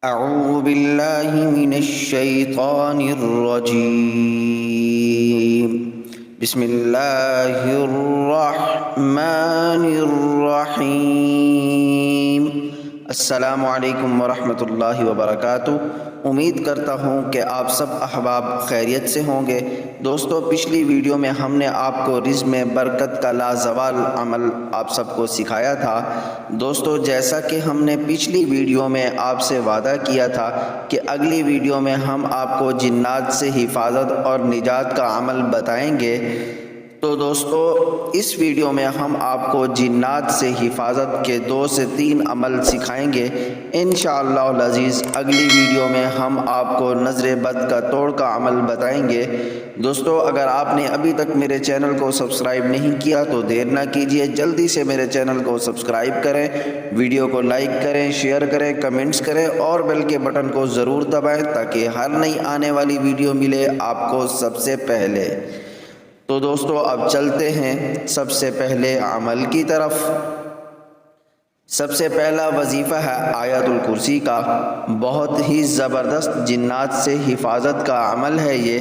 اعوذ باللہ من الشیطان الرجیم بسم اللہ الرحمن الرحیم۔ السلام علیکم ورحمۃ اللہ وبرکاتہ۔ امید کرتا ہوں کہ آپ سب احباب خیریت سے ہوں گے۔ دوستو، پچھلی ویڈیو میں ہم نے آپ کو رزق میں برکت کا لازوال عمل آپ سب کو سکھایا تھا۔ دوستو، جیسا کہ ہم نے پچھلی ویڈیو میں آپ سے وعدہ کیا تھا کہ اگلی ویڈیو میں ہم آپ کو جنات سے حفاظت اور نجات کا عمل بتائیں گے، تو دوستو اس ویڈیو میں ہم آپ کو جنات سے حفاظت کے 2 سے 3 عمل سکھائیں گے انشاءاللہ العزیز۔ اگلی ویڈیو میں ہم آپ کو نظر بد کا توڑ کا عمل بتائیں گے۔ دوستو، اگر آپ نے ابھی تک میرے چینل کو سبسکرائب نہیں کیا تو دیر نہ کیجیے، جلدی سے میرے چینل کو سبسکرائب کریں، ویڈیو کو لائک کریں، شیئر کریں، کمنٹس کریں اور بیل کے بٹن کو ضرور دبائیں تاکہ ہر نئی آنے والی ویڈیو ملے آپ کو سب سے پہلے۔ تو دوستو اب چلتے ہیں سب سے پہلے عمل کی طرف۔ سب سے پہلا وظیفہ ہے آیت الکرسی کا۔ بہت ہی زبردست جنات سے حفاظت کا عمل ہے یہ۔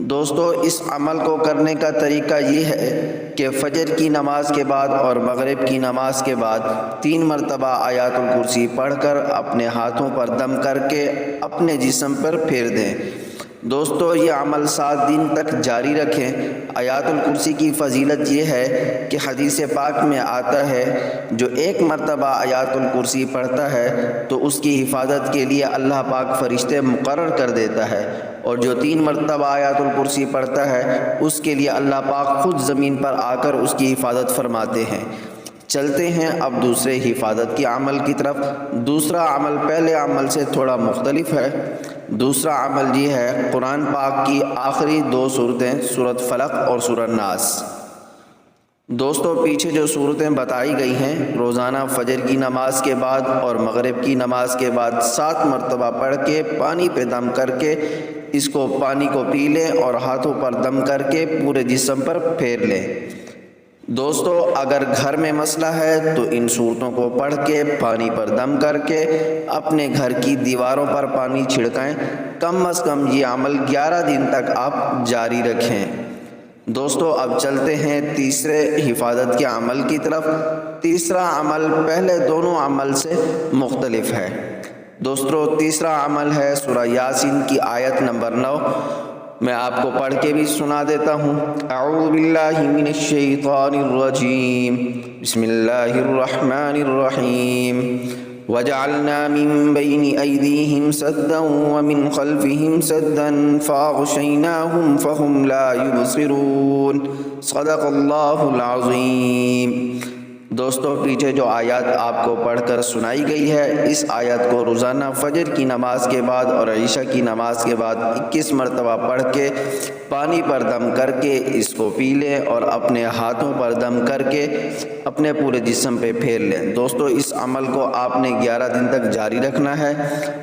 دوستو، اس عمل کو کرنے کا طریقہ یہ ہے کہ فجر کی نماز کے بعد اور مغرب کی نماز کے بعد 3 مرتبہ آیت الکرسی پڑھ کر اپنے ہاتھوں پر دم کر کے اپنے جسم پر پھیر دیں۔ دوستو، یہ عمل 7 دن تک جاری رکھیں۔ آیت الکرسی کی فضیلت یہ ہے کہ حدیث پاک میں آتا ہے جو 1 مرتبہ آیت الکرسی پڑھتا ہے تو اس کی حفاظت کے لیے اللہ پاک فرشتے مقرر کر دیتا ہے، اور جو 3 مرتبہ آیت الکرسی پڑھتا ہے اس کے لیے اللہ پاک خود زمین پر آ کر اس کی حفاظت فرماتے ہیں۔ چلتے ہیں اب دوسرے حفاظت کی عمل کی طرف۔ دوسرا عمل پہلے عمل سے تھوڑا مختلف ہے۔ دوسرا عمل یہ ہے قرآن پاک کی آخری 2 سورتیں، سورۃ فلق اور سورۃ ناس۔ دوستو، پیچھے جو صورتیں بتائی گئی ہیں روزانہ فجر کی نماز کے بعد اور مغرب کی نماز کے بعد 7 مرتبہ پڑھ کے پانی پہ دم کر کے اس کو پانی کو پی لیں اور ہاتھوں پر دم کر کے پورے جسم پر پھیر لیں۔ دوستو، اگر گھر میں مسئلہ ہے تو ان صورتوں کو پڑھ کے پانی پر دم کر کے اپنے گھر کی دیواروں پر پانی چھڑکائیں۔ کم از کم یہ عمل 11 دن تک آپ جاری رکھیں۔ دوستو، اب چلتے ہیں تیسرے حفاظت کے عمل کی طرف۔ تیسرا عمل پہلے دونوں عمل سے مختلف ہے۔ دوستو، تیسرا عمل ہے سورہ یاسین کی آیت نمبر 9۔ میں آپ کو پڑھ کے بھی سنا دیتا ہوں۔ اعوذ باللہ من الشیطان الرجیم بسم اللہ الرحمن الرحیم۔ وَجَعَلْنَا مِن بَيْنِ أَيْدِيهِمْ سَدًّا وَمِنْ خَلْفِهِمْ سَدًّا فَأَغْشَيْنَاهُمْ فَهُمْ لَا يُبْصِرُونَ۔ صدق اللہ العظیم۔ دوستو، پیچھے جو آیات آپ کو پڑھ کر سنائی گئی ہے اس آیت کو روزانہ فجر کی نماز کے بعد اور عشاء کی نماز کے بعد 21 مرتبہ پڑھ کے پانی پر دم کر کے اس کو پی لیں اور اپنے ہاتھوں پر دم کر کے اپنے پورے جسم پہ پھیر لیں۔ دوستو، اس عمل کو آپ نے 11 دن تک جاری رکھنا ہے،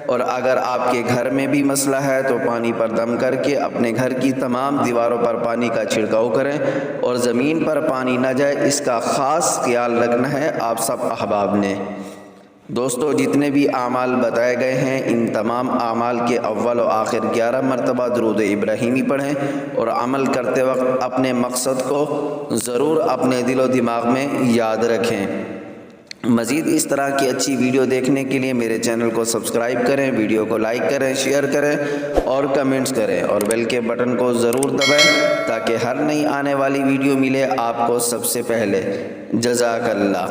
اور اگر آپ کے گھر میں بھی مسئلہ ہے تو پانی پر دم کر کے اپنے گھر کی تمام دیواروں پر پانی کا چھڑکاؤ کریں اور زمین پر پانی نہ جائے اس کا خاص خیال رکھنا ہے آپ سب احباب نے۔ دوستو، جتنے بھی اعمال بتائے گئے ہیں ان تمام اعمال کے اول و آخر 11 مرتبہ درود ابراہیمی پڑھیں، اور عمل کرتے وقت اپنے مقصد کو ضرور اپنے دل و دماغ میں یاد رکھیں۔ مزید اس طرح کی اچھی ویڈیو دیکھنے کے لیے میرے چینل کو سبسکرائب کریں، ویڈیو کو لائک کریں، شیئر کریں اور کمنٹس کریں، اور بیل کے بٹن کو ضرور دبائیں تاکہ ہر نئی آنے والی ویڈیو ملے آپ کو سب سے پہلے۔ جزاک اللہ۔